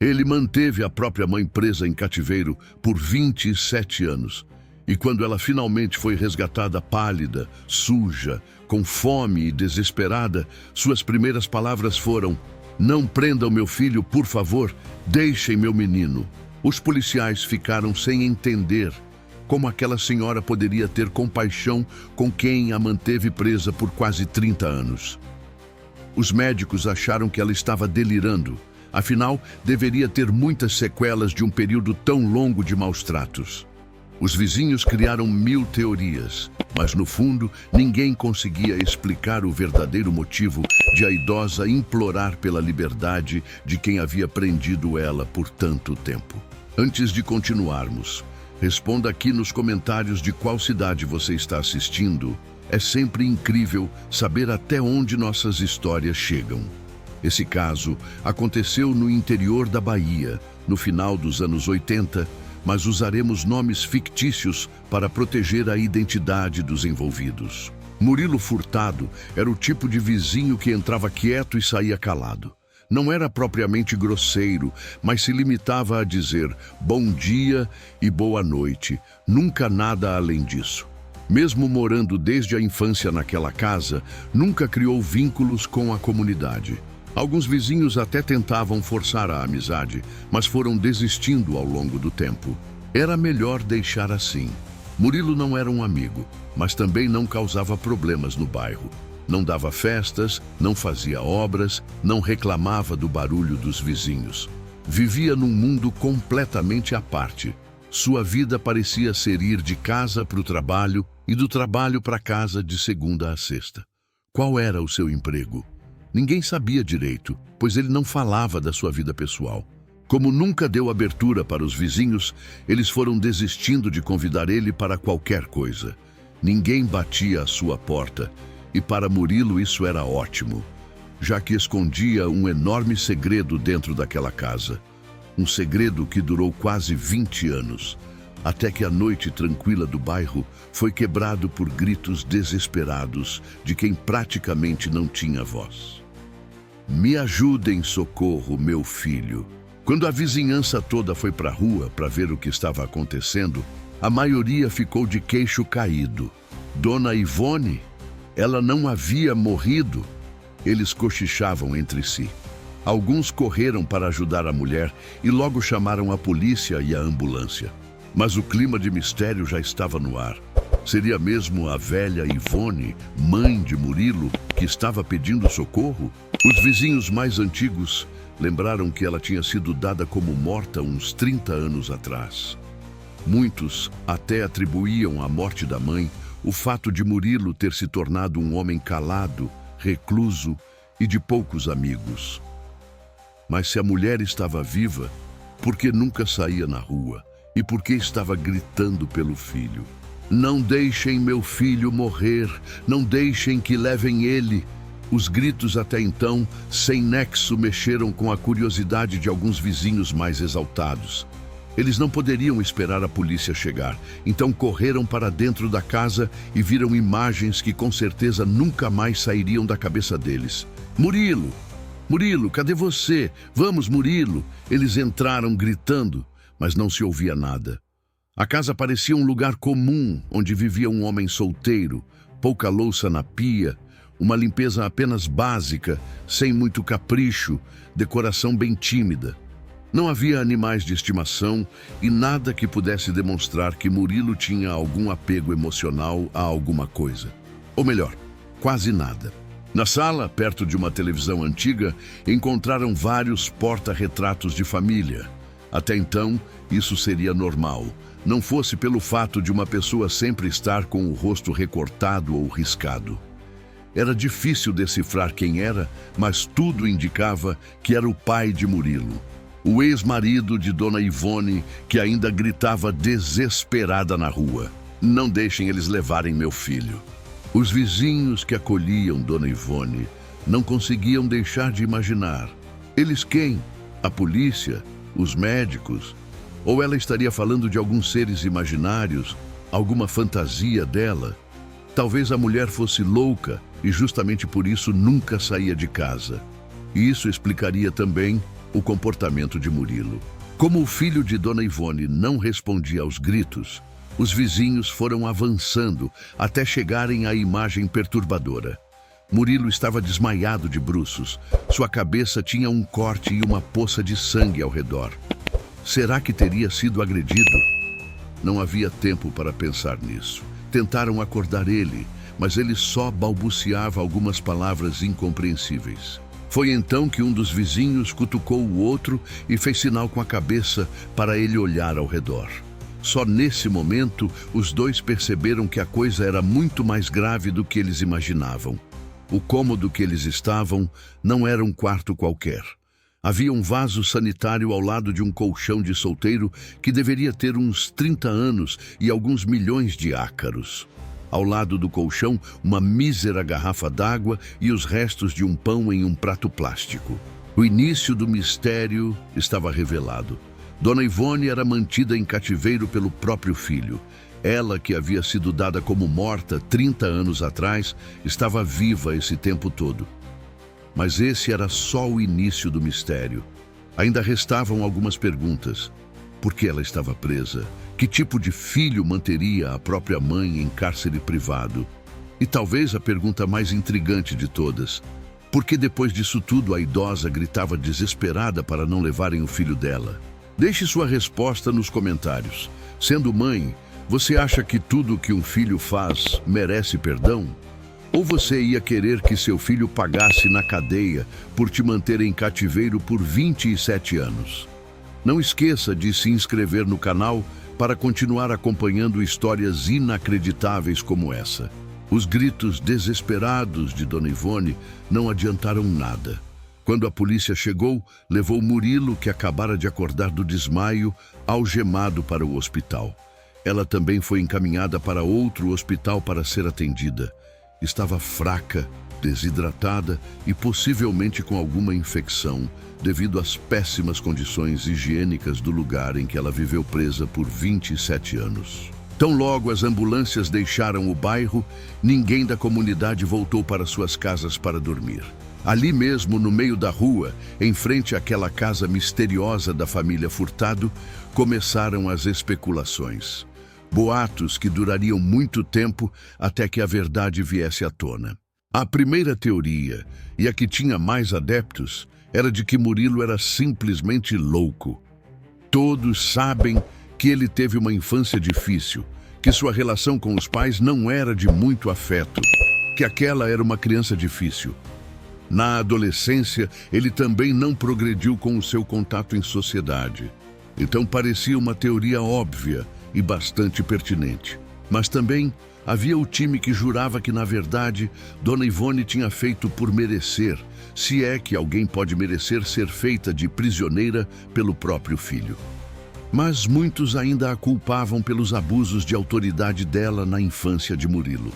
Ele manteve a própria mãe presa em cativeiro por 27 anos. E quando ela finalmente foi resgatada pálida, suja, com fome e desesperada, suas primeiras palavras foram: "Não prendam meu filho, por favor, deixem meu menino." Os policiais ficaram sem entender como aquela senhora poderia ter compaixão com quem a manteve presa por quase 30 anos. Os médicos acharam que ela estava delirando, afinal, deveria ter muitas sequelas de um período tão longo de maus-tratos. Os vizinhos criaram 1000 teorias, mas no fundo, ninguém conseguia explicar o verdadeiro motivo de a idosa implorar pela liberdade de quem havia prendido ela por tanto tempo. Antes de continuarmos, responda aqui nos comentários de qual cidade você está assistindo. É sempre incrível saber até onde nossas histórias chegam. Esse caso aconteceu no interior da Bahia, no final dos anos 80, mas usaremos nomes fictícios para proteger a identidade dos envolvidos. Murilo Furtado era o tipo de vizinho que entrava quieto e saía calado. Não era propriamente grosseiro, mas se limitava a dizer bom dia e boa noite, nunca nada além disso. Mesmo morando desde a infância naquela casa, nunca criou vínculos com a comunidade. Alguns vizinhos até tentavam forçar a amizade, mas foram desistindo ao longo do tempo. Era melhor deixar assim. Murilo não era um amigo, mas também não causava problemas no bairro. Não dava festas, não fazia obras, não reclamava do barulho dos vizinhos. Vivia num mundo completamente à parte. Sua vida parecia ser ir de casa para o trabalho e do trabalho para casa de segunda a sexta. Qual era o seu emprego? Ninguém sabia direito, pois ele não falava da sua vida pessoal. Como nunca deu abertura para os vizinhos, eles foram desistindo de convidar ele para qualquer coisa. Ninguém batia à sua porta, e para Murilo isso era ótimo, já que escondia um enorme segredo dentro daquela casa. Um segredo que durou quase 20 anos, até que a noite tranquila do bairro foi quebrado por gritos desesperados de quem praticamente não tinha voz. "Me ajudem, socorro, meu filho." Quando a vizinhança toda foi para a rua para ver o que estava acontecendo, a maioria ficou de queixo caído. Dona Ivone? Ela não havia morrido? Eles cochichavam entre si. Alguns correram para ajudar a mulher e logo chamaram a polícia e a ambulância. Mas o clima de mistério já estava no ar. Seria mesmo a velha Ivone, mãe de Murilo, que estava pedindo socorro? Os vizinhos mais antigos lembraram que ela tinha sido dada como morta uns 30 anos atrás. Muitos até atribuíam à morte da mãe o fato de Murilo ter se tornado um homem calado, recluso e de poucos amigos. Mas se a mulher estava viva, por que nunca saía na rua? E por que estava gritando pelo filho? "Não deixem meu filho morrer, não deixem que levem ele." Os gritos até então, sem nexo, mexeram com a curiosidade de alguns vizinhos mais exaltados. Eles não poderiam esperar a polícia chegar, então correram para dentro da casa e viram imagens que com certeza nunca mais sairiam da cabeça deles. "Murilo! Murilo, cadê você? Vamos, Murilo!" Eles entraram gritando, mas não se ouvia nada. A casa parecia um lugar comum, onde vivia um homem solteiro, pouca louça na pia, uma limpeza apenas básica, sem muito capricho, decoração bem tímida. Não havia animais de estimação e nada que pudesse demonstrar que Murilo tinha algum apego emocional a alguma coisa. Ou melhor, quase nada. Na sala, perto de uma televisão antiga, encontraram vários porta-retratos de família. Até então, isso seria normal, não fosse pelo fato de uma pessoa sempre estar com o rosto recortado ou riscado. Era difícil decifrar quem era, mas tudo indicava que era o pai de Murilo, o ex-marido de Dona Ivone, que ainda gritava desesperada na rua: "Não deixem eles levarem meu filho." Os vizinhos que acolhiam Dona Ivone não conseguiam deixar de imaginar. Eles quem? A polícia? Os médicos? Ou ela estaria falando de alguns seres imaginários, alguma fantasia dela? Talvez a mulher fosse louca e justamente por isso nunca saía de casa. E isso explicaria também o comportamento de Murilo. Como o filho de Dona Ivone não respondia aos gritos, os vizinhos foram avançando até chegarem à imagem perturbadora. Murilo estava desmaiado de bruços. Sua cabeça tinha um corte e uma poça de sangue ao redor. Será que teria sido agredido? Não havia tempo para pensar nisso. Tentaram acordar ele, mas ele só balbuciava algumas palavras incompreensíveis. Foi então que um dos vizinhos cutucou o outro e fez sinal com a cabeça para ele olhar ao redor. Só nesse momento, os dois perceberam que a coisa era muito mais grave do que eles imaginavam. O cômodo que eles estavam não era um quarto qualquer. Havia um vaso sanitário ao lado de um colchão de solteiro que deveria ter uns 30 anos e alguns milhões de ácaros. Ao lado do colchão, uma mísera garrafa d'água e os restos de um pão em um prato plástico. O início do mistério estava revelado. Dona Ivone era mantida em cativeiro pelo próprio filho. Ela, que havia sido dada como morta 30 anos atrás, estava viva esse tempo todo. Mas esse era só o início do mistério. Ainda restavam algumas perguntas. Por que ela estava presa? Que tipo de filho manteria a própria mãe em cárcere privado? E talvez a pergunta mais intrigante de todas: por que depois disso tudo a idosa gritava desesperada para não levarem o filho dela? Deixe sua resposta nos comentários. Sendo mãe, você acha que tudo que um filho faz merece perdão? Ou você ia querer que seu filho pagasse na cadeia por te manter em cativeiro por 27 anos? Não esqueça de se inscrever no canal para continuar acompanhando histórias inacreditáveis como essa. Os gritos desesperados de Dona Ivone não adiantaram nada. Quando a polícia chegou, levou Murilo, que acabara de acordar do desmaio, algemado para o hospital. Ela também foi encaminhada para outro hospital para ser atendida. Estava fraca, desidratada e possivelmente com alguma infecção, devido às péssimas condições higiênicas do lugar em que ela viveu presa por 27 anos. Tão logo as ambulâncias deixaram o bairro, ninguém da comunidade voltou para suas casas para dormir. Ali mesmo, no meio da rua, em frente àquela casa misteriosa da família Furtado, começaram as especulações. Boatos que durariam muito tempo até que a verdade viesse à tona. A primeira teoria, e a que tinha mais adeptos, era de que Murilo era simplesmente louco. Todos sabem que ele teve uma infância difícil, que sua relação com os pais não era de muito afeto, que aquela era uma criança difícil. Na adolescência, ele também não progrediu com o seu contato em sociedade. Então parecia uma teoria óbvia e bastante pertinente. Mas também havia o time que jurava que, na verdade, Dona Ivone tinha feito por merecer, se é que alguém pode merecer ser feita de prisioneira pelo próprio filho. Mas muitos ainda a culpavam pelos abusos de autoridade dela na infância de Murilo.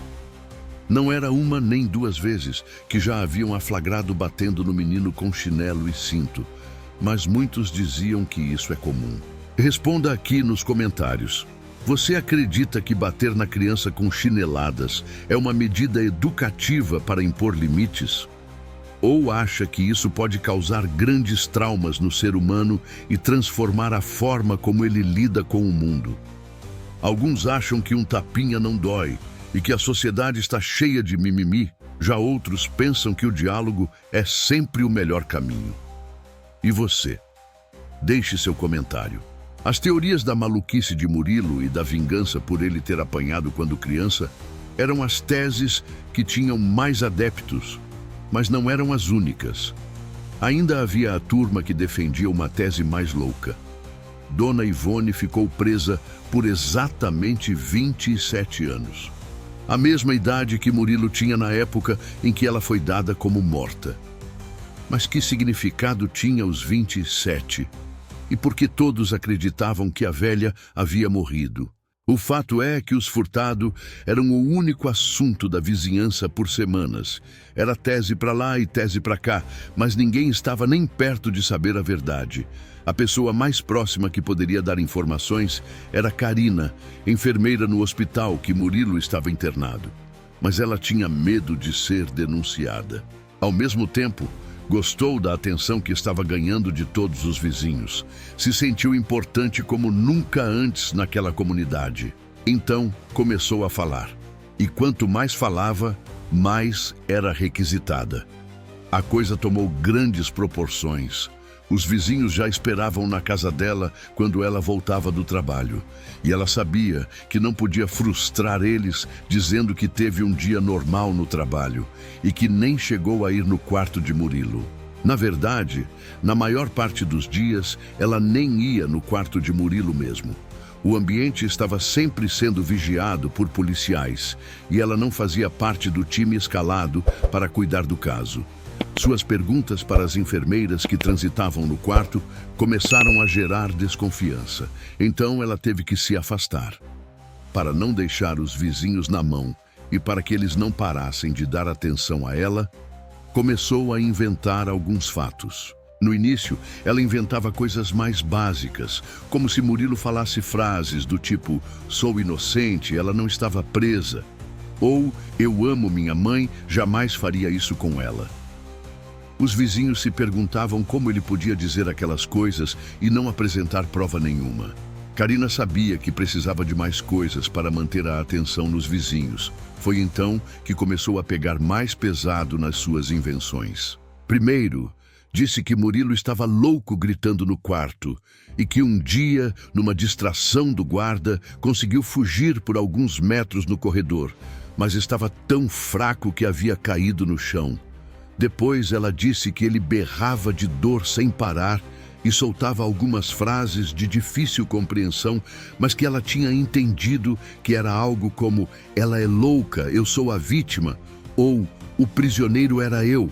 Não era uma nem duas vezes que já haviam a flagrado batendo no menino com chinelo e cinto, mas muitos diziam que isso é comum. Responda aqui nos comentários. Você acredita que bater na criança com chineladas é uma medida educativa para impor limites? Ou acha que isso pode causar grandes traumas no ser humano e transformar a forma como ele lida com o mundo? Alguns acham que um tapinha não dói e que a sociedade está cheia de mimimi. Já outros pensam que o diálogo é sempre o melhor caminho. E você? Deixe seu comentário. As teorias da maluquice de Murilo e da vingança por ele ter apanhado quando criança eram as teses que tinham mais adeptos, mas não eram as únicas. Ainda havia a turma que defendia uma tese mais louca. Dona Ivone ficou presa por exatamente 27 anos. A mesma idade que Murilo tinha na época em que ela foi dada como morta. Mas que significado tinha os 27? E por que todos acreditavam que a velha havia morrido? O fato é que os Furtado eram o único assunto da vizinhança por semanas. Era tese para lá e tese para cá, mas ninguém estava nem perto de saber a verdade. A pessoa mais próxima que poderia dar informações era Karina, enfermeira no hospital que Murilo estava internado. Mas ela tinha medo de ser denunciada. Ao mesmo tempo, Gostou da atenção que estava ganhando de todos os vizinhos. Se sentiu importante como nunca antes naquela comunidade. Então, começou a falar. E quanto mais falava, mais era requisitada. A coisa tomou grandes proporções. Os vizinhos já esperavam na casa dela quando ela voltava do trabalho. E ela sabia que não podia frustrar eles dizendo que teve um dia normal no trabalho e que nem chegou a ir no quarto de Murilo. Na verdade, na maior parte dos dias, ela nem ia no quarto de Murilo mesmo. O ambiente estava sempre sendo vigiado por policiais e ela não fazia parte do time escalado para cuidar do caso. Suas perguntas para as enfermeiras que transitavam no quarto começaram a gerar desconfiança. Então ela teve que se afastar. Para não deixar os vizinhos na mão e para que eles não parassem de dar atenção a ela, começou a inventar alguns fatos. No início, ela inventava coisas mais básicas, como se Murilo falasse frases do tipo "sou inocente, ela não estava presa", ou "eu amo minha mãe, jamais faria isso com ela". Os vizinhos se perguntavam como ele podia dizer aquelas coisas e não apresentar prova nenhuma. Karina sabia que precisava de mais coisas para manter a atenção nos vizinhos. Foi então que começou a pegar mais pesado nas suas invenções. Primeiro, disse que Murilo estava louco gritando no quarto e que um dia, numa distração do guarda, conseguiu fugir por alguns metros no corredor, mas estava tão fraco que havia caído no chão. Depois ela disse que ele berrava de dor sem parar e soltava algumas frases de difícil compreensão, mas que ela tinha entendido que era algo como "ela é louca, eu sou a vítima", ou "o prisioneiro era eu".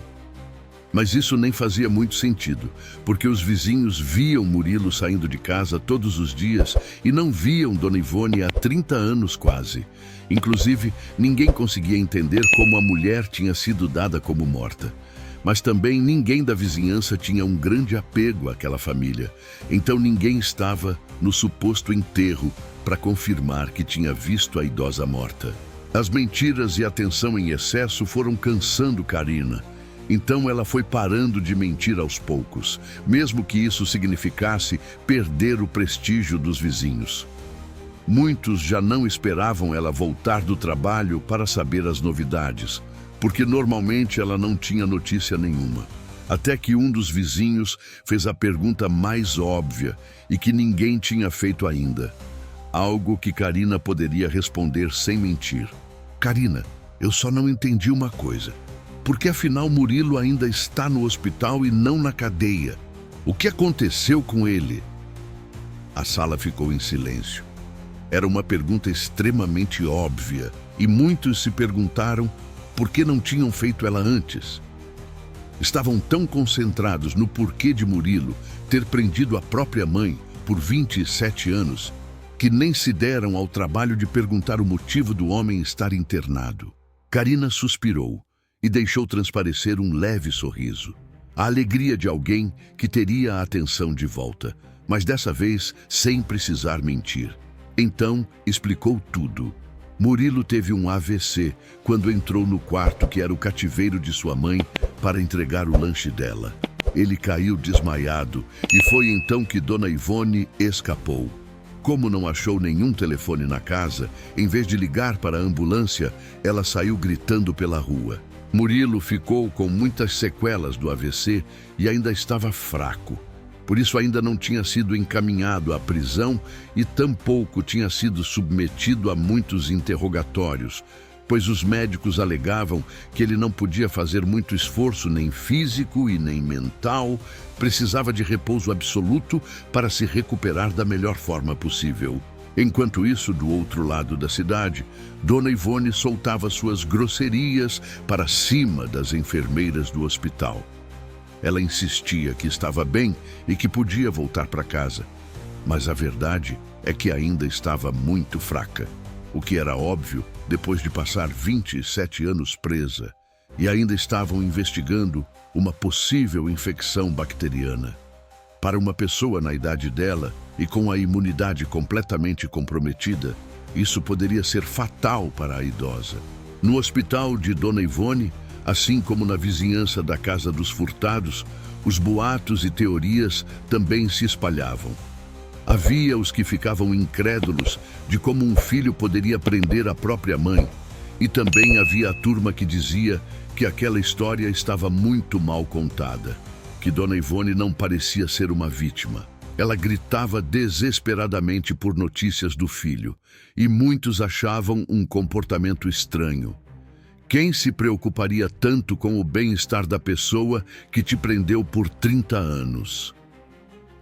Mas isso nem fazia muito sentido, porque os vizinhos viam Murilo saindo de casa todos os dias e não viam Dona Ivone há 30 anos quase. Inclusive, ninguém conseguia entender como a mulher tinha sido dada como morta. Mas também ninguém da vizinhança tinha um grande apego àquela família. Então ninguém estava no suposto enterro para confirmar que tinha visto a idosa morta. As mentiras e a atenção em excesso foram cansando Karina. Então ela foi parando de mentir aos poucos, mesmo que isso significasse perder o prestígio dos vizinhos. Muitos já não esperavam ela voltar do trabalho para saber as novidades, porque normalmente ela não tinha notícia nenhuma. Até que um dos vizinhos fez a pergunta mais óbvia e que ninguém tinha feito ainda. Algo que Karina poderia responder sem mentir. "Karina, eu só não entendi uma coisa. Por que afinal Murilo ainda está no hospital e não na cadeia? O que aconteceu com ele?" A sala ficou em silêncio. Era uma pergunta extremamente óbvia e muitos se perguntaram por que não tinham feito ela antes. Estavam tão concentrados no porquê de Murilo ter prendido a própria mãe por 27 anos que nem se deram ao trabalho de perguntar o motivo do homem estar internado. Karina suspirou e deixou transparecer um leve sorriso. A alegria de alguém que teria a atenção de volta, mas dessa vez sem precisar mentir. Então, explicou tudo. Murilo teve um AVC quando entrou no quarto que era o cativeiro de sua mãe para entregar o lanche dela. Ele caiu desmaiado e foi então que Dona Ivone escapou. Como não achou nenhum telefone na casa, em vez de ligar para a ambulância, ela saiu gritando pela rua. Murilo ficou com muitas sequelas do AVC e ainda estava fraco. Por isso ainda não tinha sido encaminhado à prisão e tampouco tinha sido submetido a muitos interrogatórios, pois os médicos alegavam que ele não podia fazer muito esforço nem físico e nem mental, precisava de repouso absoluto para se recuperar da melhor forma possível. Enquanto isso, do outro lado da cidade, Dona Ivone soltava suas grosserias para cima das enfermeiras do hospital. Ela insistia que estava bem e que podia voltar para casa, mas a verdade é que ainda estava muito fraca, o que era óbvio depois de passar 27 anos presa, e ainda estavam investigando uma possível infecção bacteriana. Para uma pessoa na idade dela e com a imunidade completamente comprometida, isso poderia ser fatal para a idosa. No hospital de Dona Ivone, Assim como na vizinhança da Casa dos Furtados, os boatos e teorias também se espalhavam. Havia os que ficavam incrédulos de como um filho poderia prender a própria mãe, e também havia a turma que dizia que aquela história estava muito mal contada, que Dona Ivone não parecia ser uma vítima. Ela gritava desesperadamente por notícias do filho, e muitos achavam um comportamento estranho. Quem se preocuparia tanto com o bem-estar da pessoa que te prendeu por 30 anos?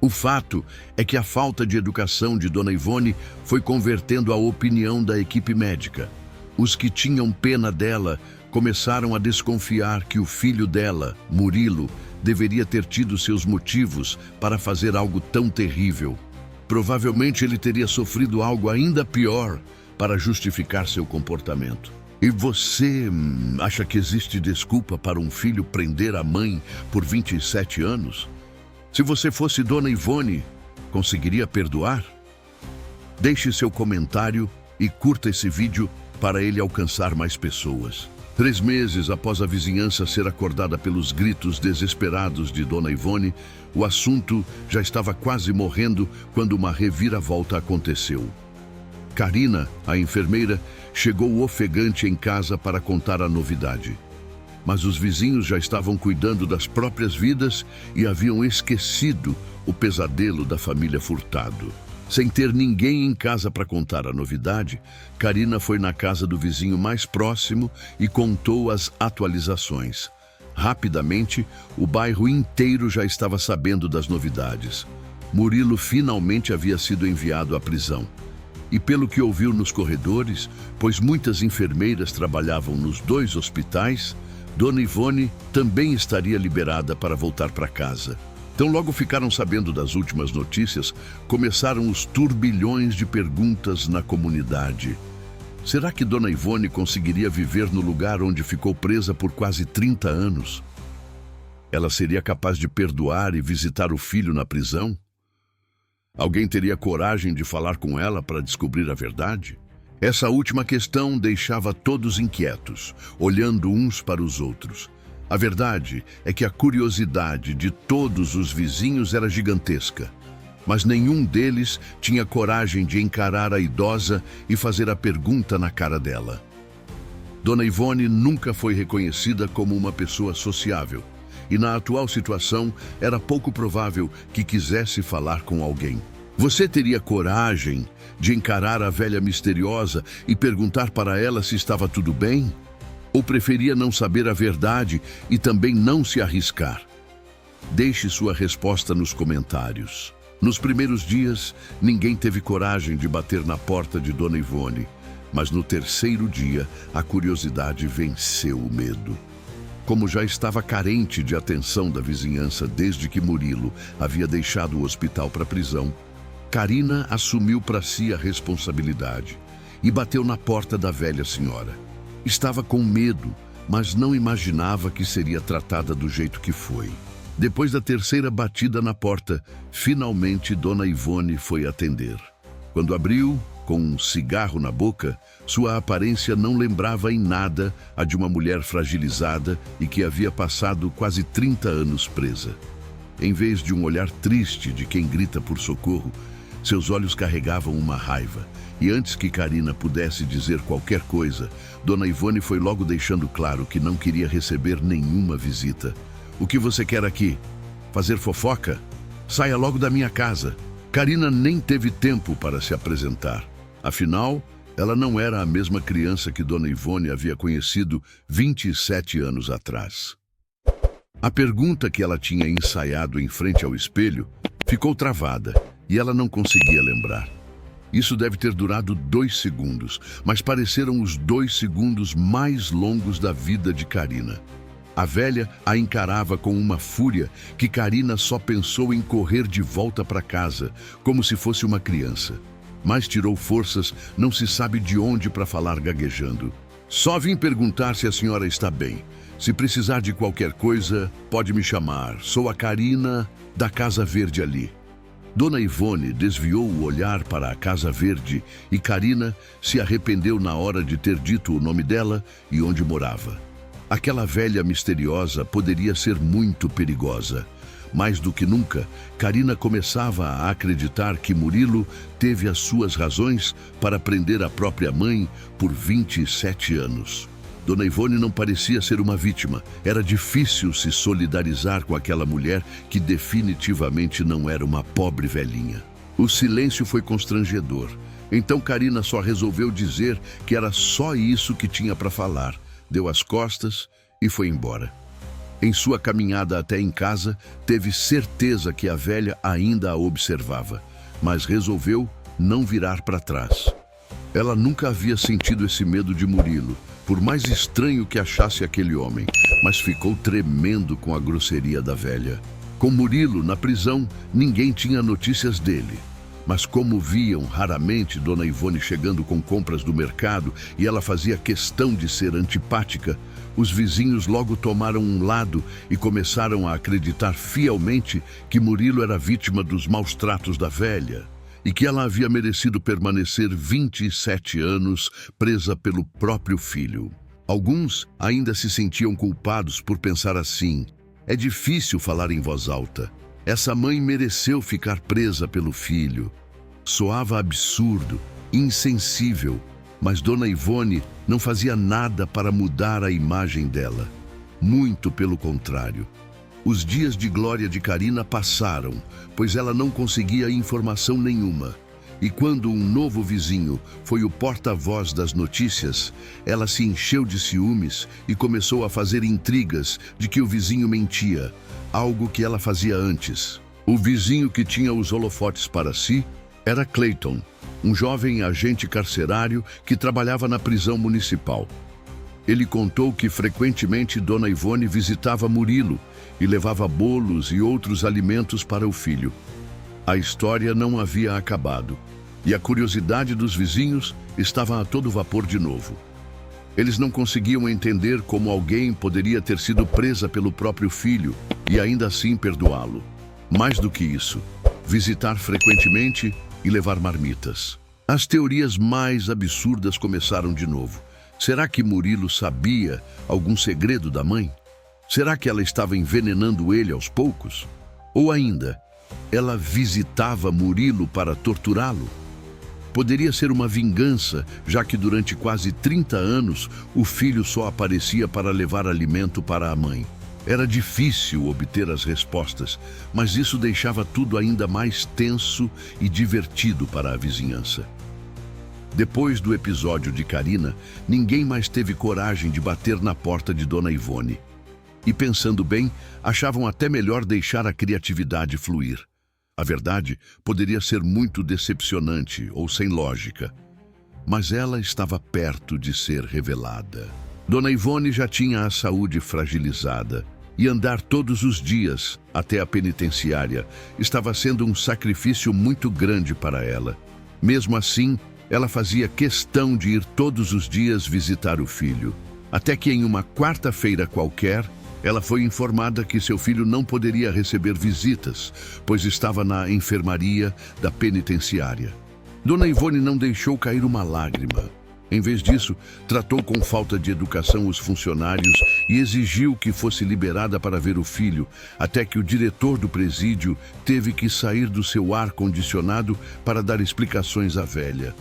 O fato é que a falta de educação de Dona Ivone foi convertendo a opinião da equipe médica. Os que tinham pena dela começaram a desconfiar que o filho dela, Murilo, deveria ter tido seus motivos para fazer algo tão terrível. Provavelmente ele teria sofrido algo ainda pior para justificar seu comportamento. E você acha que existe desculpa para um filho prender a mãe por 27 anos? Se você fosse Dona Ivone, conseguiria perdoar? Deixe seu comentário e curta esse vídeo para ele alcançar mais pessoas. 3 meses após a vizinhança ser acordada pelos gritos desesperados de Dona Ivone, o assunto já estava quase morrendo quando uma reviravolta aconteceu. Karina, a enfermeira, chegou ofegante em casa para contar a novidade. Mas os vizinhos já estavam cuidando das próprias vidas e haviam esquecido o pesadelo da família Furtado. Sem ter ninguém em casa para contar a novidade, Karina foi na casa do vizinho mais próximo e contou as atualizações. Rapidamente, o bairro inteiro já estava sabendo das novidades. Murilo finalmente havia sido enviado à prisão. E pelo que ouviu nos corredores, pois muitas enfermeiras trabalhavam nos 2 hospitais, Dona Ivone também estaria liberada para voltar para casa. Então, logo ficaram sabendo das últimas notícias, começaram os turbilhões de perguntas na comunidade. Será que Dona Ivone conseguiria viver no lugar onde ficou presa por quase 30 anos? Ela seria capaz de perdoar e visitar o filho na prisão? Alguém teria coragem de falar com ela para descobrir a verdade? Essa última questão deixava todos inquietos, olhando uns para os outros. A verdade é que a curiosidade de todos os vizinhos era gigantesca, mas nenhum deles tinha coragem de encarar a idosa e fazer a pergunta na cara dela. Dona Ivone nunca foi reconhecida como uma pessoa sociável, e na atual situação era pouco provável que quisesse falar com alguém. Você teria coragem de encarar a velha misteriosa e perguntar para ela se estava tudo bem? Ou preferia não saber a verdade e também não se arriscar? Deixe sua resposta nos comentários. Nos primeiros dias, ninguém teve coragem de bater na porta de Dona Ivone, mas no 3º dia, a curiosidade venceu o medo. Como já estava carente de atenção da vizinhança desde que Murilo havia deixado o hospital para a prisão, Karina assumiu para si a responsabilidade e bateu na porta da velha senhora. Estava com medo, mas não imaginava que seria tratada do jeito que foi. Depois da 3ª batida na porta, finalmente Dona Ivone foi atender. Quando abriu, com um cigarro na boca, sua aparência não lembrava em nada a de uma mulher fragilizada e que havia passado quase 30 anos presa. Em vez de um olhar triste de quem grita por socorro, seus olhos carregavam uma raiva. E antes que Karina pudesse dizer qualquer coisa, Dona Ivone foi logo deixando claro que não queria receber nenhuma visita. O que você quer aqui? Fazer fofoca? Saia logo da minha casa. Karina nem teve tempo para se apresentar. Afinal, ela não era a mesma criança que Dona Ivone havia conhecido 27 anos atrás. A pergunta que ela tinha ensaiado em frente ao espelho ficou travada e ela não conseguia lembrar. Isso deve ter durado 2 segundos, mas pareceram os 2 segundos mais longos da vida de Karina. A velha a encarava com uma fúria que Karina só pensou em correr de volta para casa, como se fosse uma criança. Mas tirou forças, não se sabe de onde, para falar gaguejando. Só vim perguntar se a senhora está bem. Se precisar de qualquer coisa, pode me chamar. Sou a Karina, da Casa Verde ali. Dona Ivone desviou o olhar para a Casa Verde e Karina se arrependeu na hora de ter dito o nome dela e onde morava. Aquela velha misteriosa poderia ser muito perigosa. Mais do que nunca, Karina começava a acreditar que Murilo teve as suas razões para prender a própria mãe por 27 anos. Dona Ivone não parecia ser uma vítima. Era difícil se solidarizar com aquela mulher que definitivamente não era uma pobre velhinha. O silêncio foi constrangedor. Então Karina só resolveu dizer que era só isso que tinha para falar. Deu as costas e foi embora. Em sua caminhada até em casa, teve certeza que a velha ainda a observava, mas resolveu não virar para trás. Ela nunca havia sentido esse medo de Murilo, por mais estranho que achasse aquele homem, mas ficou tremendo com a grosseria da velha. Com Murilo na prisão, ninguém tinha notícias dele. Mas como viam raramente Dona Ivone chegando com compras do mercado e ela fazia questão de ser antipática, os vizinhos logo tomaram um lado e começaram a acreditar fielmente que Murilo era vítima dos maus tratos da velha e que ela havia merecido permanecer 27 anos presa pelo próprio filho. Alguns ainda se sentiam culpados por pensar assim: é difícil falar em voz alta. Essa mãe mereceu ficar presa pelo filho. Soava absurdo, insensível, mas Dona Ivone não fazia nada para mudar a imagem dela. Muito pelo contrário. Os dias de glória de Karina passaram, pois ela não conseguia informação nenhuma. E quando um novo vizinho foi o porta-voz das notícias, ela se encheu de ciúmes e começou a fazer intrigas de que o vizinho mentia, algo que ela fazia antes. O vizinho que tinha os holofotes para si era Clayton, um jovem agente carcerário que trabalhava na prisão municipal. Ele contou que frequentemente Dona Ivone visitava Murilo e levava bolos e outros alimentos para o filho. A história não havia acabado, e a curiosidade dos vizinhos estava a todo vapor de novo. Eles não conseguiam entender como alguém poderia ter sido presa pelo próprio filho e ainda assim perdoá-lo. Mais do que isso, visitar frequentemente e levar marmitas. As teorias mais absurdas começaram de novo. Será que Murilo sabia algum segredo da mãe? Será que ela estava envenenando ele aos poucos? Ou ainda, ela visitava Murilo para torturá-lo? Poderia ser uma vingança, já que durante quase 30 anos o filho só aparecia para levar alimento para a mãe. Era difícil obter as respostas, mas isso deixava tudo ainda mais tenso e divertido para a vizinhança. Depois do episódio de Karina, ninguém mais teve coragem de bater na porta de Dona Ivone. E pensando bem, achavam até melhor deixar a criatividade fluir. A verdade poderia ser muito decepcionante ou sem lógica, mas ela estava perto de ser revelada. Dona Ivone já tinha a saúde fragilizada e andar todos os dias até a penitenciária estava sendo um sacrifício muito grande para ela. Mesmo assim, ela fazia questão de ir todos os dias visitar o filho, até que em uma quarta-feira qualquer, ela foi informada que seu filho não poderia receber visitas, pois estava na enfermaria da penitenciária. Dona Ivone não deixou cair uma lágrima. Em vez disso, tratou com falta de educação os funcionários e exigiu que fosse liberada para ver o filho, até que o diretor do presídio teve que sair do seu ar-condicionado para dar explicações à velha.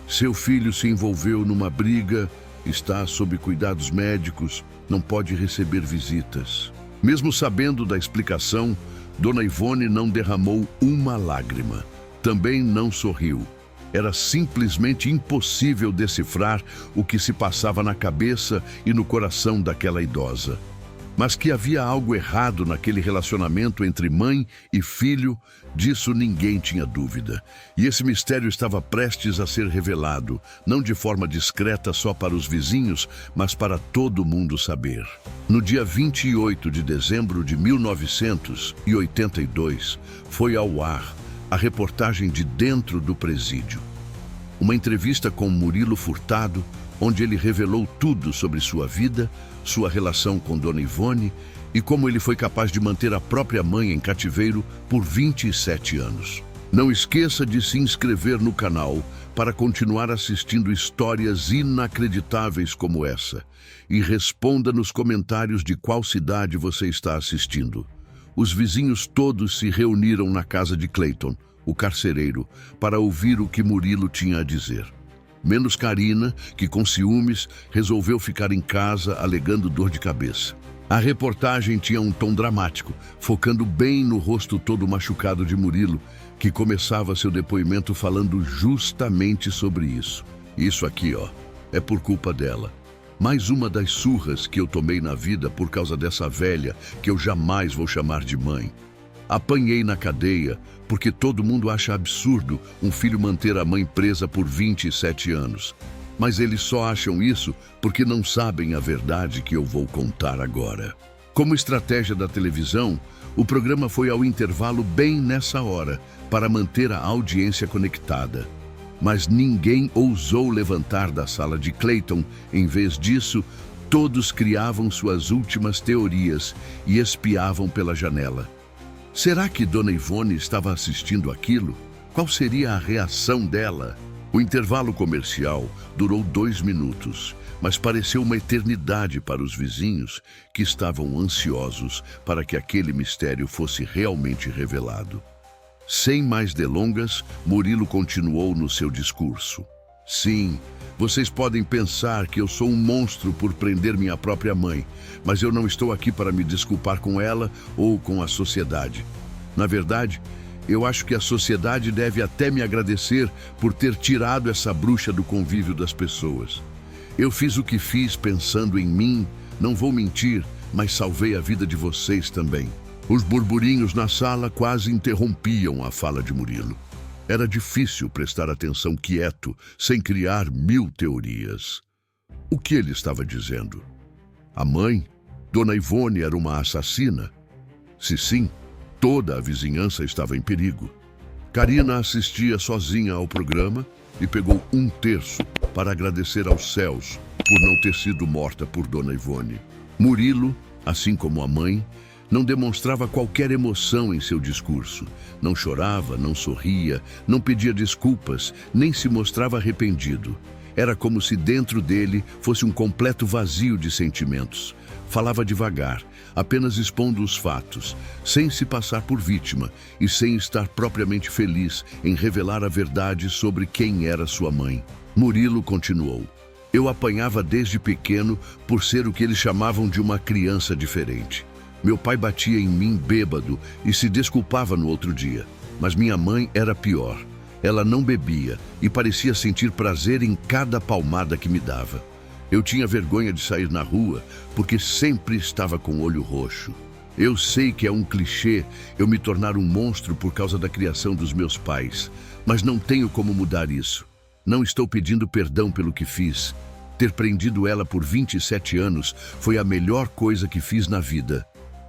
Seu filho se envolveu numa briga, está sob cuidados médicos, não pode receber visitas. Mesmo sabendo da explicação, Dona Ivone não derramou uma lágrima. Também não sorriu. Era simplesmente impossível decifrar o que se passava na cabeça e no coração daquela idosa. Mas que havia algo errado naquele relacionamento entre mãe e filho, disso ninguém tinha dúvida. E esse mistério estava prestes a ser revelado, não de forma discreta só para os vizinhos, mas para todo mundo saber. No dia 28 de dezembro de 1982, foi ao ar a reportagem de Dentro do Presídio. Uma entrevista com Murilo Furtado, onde ele revelou tudo sobre sua vida, sua relação com Dona Ivone e como ele foi capaz de manter a própria mãe em cativeiro por 27 anos. Não esqueça de se inscrever no canal para continuar assistindo histórias inacreditáveis como essa. E responda nos comentários de qual cidade você está assistindo. Os vizinhos todos se reuniram na casa de Clayton, o carcereiro, para ouvir o que Murilo tinha a dizer. Menos Karina, que com ciúmes resolveu ficar em casa alegando dor de cabeça. A reportagem tinha um tom dramático, focando bem no rosto todo machucado de Murilo, que começava seu depoimento falando justamente sobre isso. Isso aqui, ó, é por culpa dela. Mais uma das surras que eu tomei na vida por causa dessa velha que eu jamais vou chamar de mãe. Apanhei na cadeia porque todo mundo acha absurdo um filho manter a mãe presa por 27 anos. Mas eles só acham isso porque não sabem a verdade que eu vou contar agora. Como estratégia da televisão, o programa foi ao intervalo bem nessa hora para manter a audiência conectada. Mas ninguém ousou levantar da sala de Clayton. Em vez disso, todos criavam suas últimas teorias e espiavam pela janela. Será que Dona Ivone estava assistindo aquilo? Qual seria a reação dela? O intervalo comercial durou 2 minutos, mas pareceu uma eternidade para os vizinhos que estavam ansiosos para que aquele mistério fosse realmente revelado. Sem mais delongas, Murilo continuou no seu discurso. Sim, vocês podem pensar que eu sou um monstro por prender minha própria mãe, mas eu não estou aqui para me desculpar com ela ou com a sociedade. Na verdade, eu acho que a sociedade deve até me agradecer por ter tirado essa bruxa do convívio das pessoas. Eu fiz o que fiz pensando em mim, não vou mentir, mas salvei a vida de vocês também. Os burburinhos na sala quase interrompiam a fala de Murilo. Era difícil prestar atenção quieto, sem criar 1000 teorias. O que ele estava dizendo? A mãe, Dona Ivone, era uma assassina? Se sim, toda a vizinhança estava em perigo. Karina assistia sozinha ao programa e pegou 1/3 para agradecer aos céus por não ter sido morta por Dona Ivone. Murilo, assim como a mãe, não demonstrava qualquer emoção em seu discurso. Não chorava, não sorria, não pedia desculpas, nem se mostrava arrependido. Era como se dentro dele fosse um completo vazio de sentimentos. Falava devagar, apenas expondo os fatos, sem se passar por vítima e sem estar propriamente feliz em revelar a verdade sobre quem era sua mãe. Murilo continuou. Eu apanhava desde pequeno por ser o que eles chamavam de uma criança diferente. Meu pai batia em mim bêbado e se desculpava no outro dia. Mas minha mãe era pior. Ela não bebia e parecia sentir prazer em cada palmada que me dava. Eu tinha vergonha de sair na rua porque sempre estava com o olho roxo. Eu sei que é um clichê eu me tornar um monstro por causa da criação dos meus pais, mas não tenho como mudar isso. Não estou pedindo perdão pelo que fiz. Ter prendido ela por 27 anos foi a melhor coisa que fiz na vida.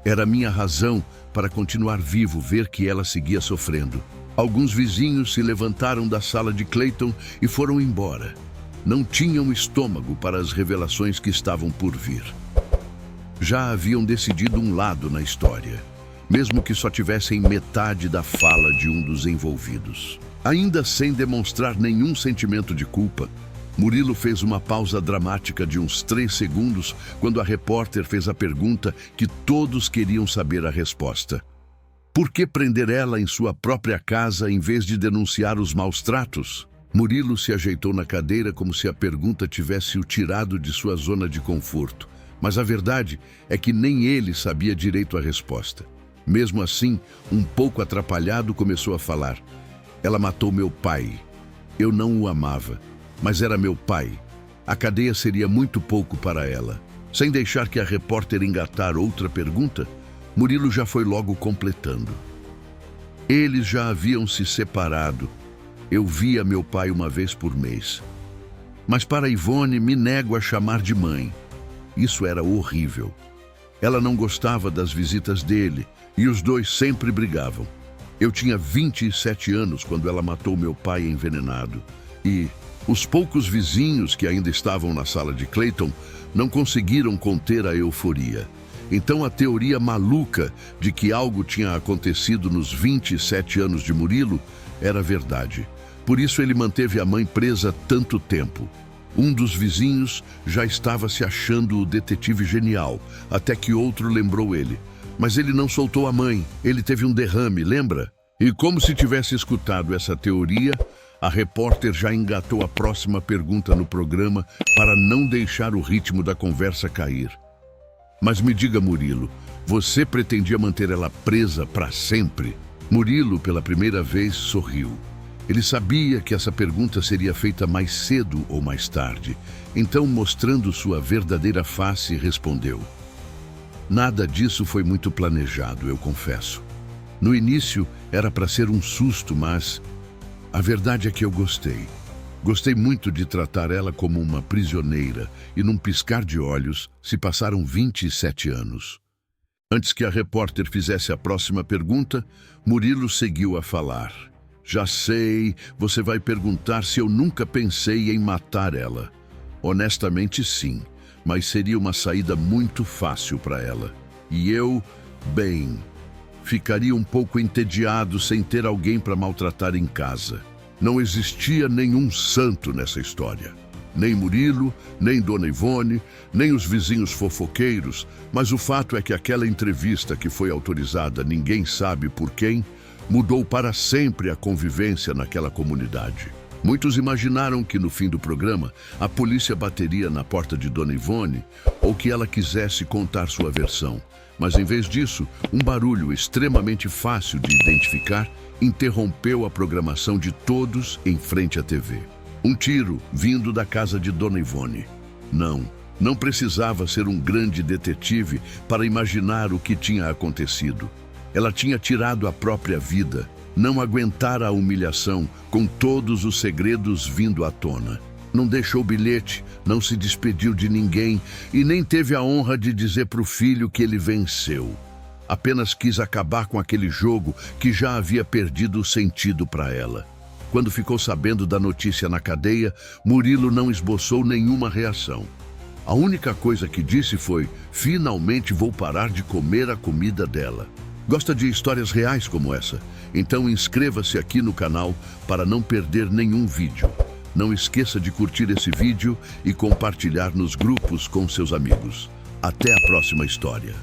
Era minha razão para continuar vivo ver que ela seguia sofrendo. Alguns vizinhos se levantaram da sala de Clayton e foram embora. Não tinham estômago para as revelações que estavam por vir. Já haviam decidido um lado na história, mesmo que só tivessem metade da fala de um dos envolvidos. Ainda sem demonstrar nenhum sentimento de culpa, Murilo fez uma pausa dramática de uns 3 segundos quando a repórter fez a pergunta que todos queriam saber a resposta. Por que prender ela em sua própria casa em vez de denunciar os maus tratos? Murilo se ajeitou na cadeira como se a pergunta tivesse o tirado de sua zona de conforto. Mas a verdade é que nem ele sabia direito a resposta. Mesmo assim, um pouco atrapalhado, começou a falar. Ela matou meu pai. Eu não o amava, mas era meu pai. A cadeia seria muito pouco para ela. Sem deixar que a repórter engatar outra pergunta, Murilo já foi logo completando. Eles já haviam se separado. Eu via meu pai uma vez por mês. Mas para Ivone, me nego a chamar de mãe. Isso era horrível. Ela não gostava das visitas dele e os dois sempre brigavam. Eu tinha 27 anos quando ela matou meu pai envenenado. E os poucos vizinhos que ainda estavam na sala de Clayton não conseguiram conter a euforia. Então a teoria maluca de que algo tinha acontecido nos 27 anos de Murilo era verdade. Por isso ele manteve a mãe presa tanto tempo. Um dos vizinhos já estava se achando o detetive genial, até que outro lembrou ele. Mas ele não soltou a mãe, ele teve um derrame, lembra? E como se tivesse escutado essa teoria, a repórter já engatou a próxima pergunta no programa para não deixar o ritmo da conversa cair. Mas me diga, Murilo, você pretendia manter ela presa para sempre? Murilo, pela primeira vez, sorriu. Ele sabia que essa pergunta seria feita mais cedo ou mais tarde. Então, mostrando sua verdadeira face, respondeu: nada disso foi muito planejado, eu confesso. No início, era para ser um susto, mas a verdade é que eu gostei. Gostei muito de tratar ela como uma prisioneira e, num piscar de olhos, se passaram 27 anos. Antes que a repórter fizesse a próxima pergunta, Murilo seguiu a falar. Já sei, você vai perguntar se eu nunca pensei em matar ela. Honestamente, sim, mas seria uma saída muito fácil para ela. E eu, bem, ficaria um pouco entediado sem ter alguém para maltratar em casa. Não existia nenhum santo nessa história. Nem Murilo, nem Dona Ivone, nem os vizinhos fofoqueiros, mas o fato é que aquela entrevista que foi autorizada, ninguém sabe por quem, mudou para sempre a convivência naquela comunidade. Muitos imaginaram que no fim do programa a polícia bateria na porta de Dona Ivone ou que ela quisesse contar sua versão. Mas em vez disso, um barulho extremamente fácil de identificar interrompeu a programação de todos em frente à TV. Um tiro vindo da casa de Dona Ivone. Não precisava ser um grande detetive para imaginar o que tinha acontecido. Ela tinha tirado a própria vida, não aguentara a humilhação, com todos os segredos vindo à tona. Não deixou bilhete, não se despediu de ninguém e nem teve a honra de dizer para o filho que ele venceu. Apenas quis acabar com aquele jogo que já havia perdido o sentido para ela. Quando ficou sabendo da notícia na cadeia, Murilo não esboçou nenhuma reação. A única coisa que disse foi: finalmente vou parar de comer a comida dela. Gosta de histórias reais como essa? Então inscreva-se aqui no canal para não perder nenhum vídeo. Não esqueça de curtir esse vídeo e compartilhar nos grupos com seus amigos. Até a próxima história.